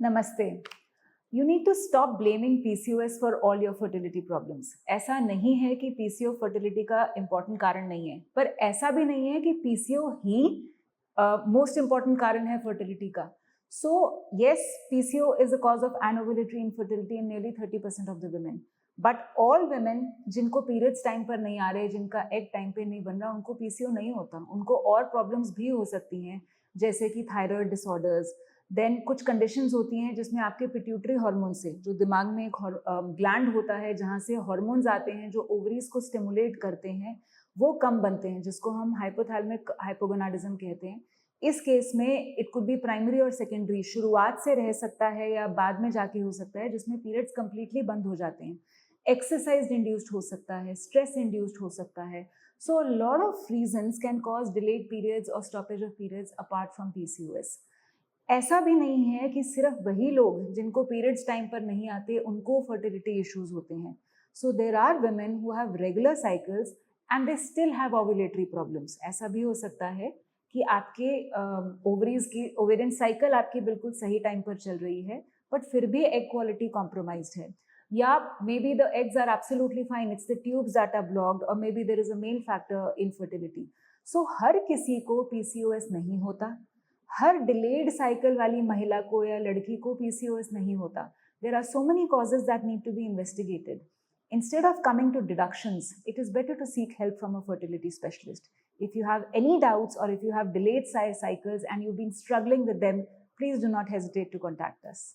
नमस्ते। You need to stop blaming PCOS for all your fertility problems. ऐसा नहीं है कि पीसीओ फर्टिलिटी का इम्पॉर्टेंट कारण नहीं है, पर ऐसा भी नहीं है कि पीसीओ ही मोस्ट इम्पॉर्टेंट कारण है फर्टिलिटी का। So yes, PCO is the cause of anovulatory infertility in nearly 30% of the women, but all women जिनको पीरियड्स टाइम पर नहीं आ रहे, जिनका एग टाइम पे नहीं बन रहा, उनको पीसीओ नहीं होता। उनको और प्रॉब्लम्स भी हो सकती हैं, जैसे कि थायराइड डिसऑर्डर्स। देन कुछ कंडीशंस होती हैं जिसमें आपके पिट्यूटरी हार्मोन से, जो दिमाग में एक ग्लैंड होता है जहाँ से हार्मोन्स आते हैं जो ओवरीज को स्टिमुलेट करते हैं, वो कम बनते हैं, जिसको हम हाइपोथैलेमिक हाइपोगोनाडिज्म कहते हैं। इस केस में इट कुड बी प्राइमरी और सेकेंडरी, शुरुआत से रह सकता है या बाद में जाके हो सकता है, जिसमें पीरियड्स कंप्लीटली बंद हो जाते हैं। एक्सरसाइज इंड्यूस्ड हो सकता है, स्ट्रेस इंड्यूस्ड हो सकता है। So lot of reasons can cause delayed periods और stoppage of periods apart from PCOS. ऐसा भी नहीं है कि सिर्फ वही लोग जिनको पीरियड्स टाइम पर नहीं आते उनको फर्टिलिटी इश्यूज होते हैं। So there are women who have regular cycles and they still have ovulatory problems. ऐसा भी हो सकता है कि आपके ओवरीज की ओवेरियन साइकिल आपकी बिल्कुल सही टाइम पर चल रही है, बट फिर भी एग क्वालिटी कॉम्प्रोमाइज्ड है, या maybe the eggs are absolutely fine, it's the tubes that are blocked, और maybe there is a male factor in fertility. So हर किसी को पीसीओएस नहीं होता, हर डिलेड साइकिल वाली महिला को या लड़की को पीसीओएस नहीं होता। There are so many causes that need to be investigated. Instead of coming to deductions, it is better to seek help from a fertility specialist. If you have any doubts or if you have delayed cycles and you've been struggling with them, please do not hesitate to contact us.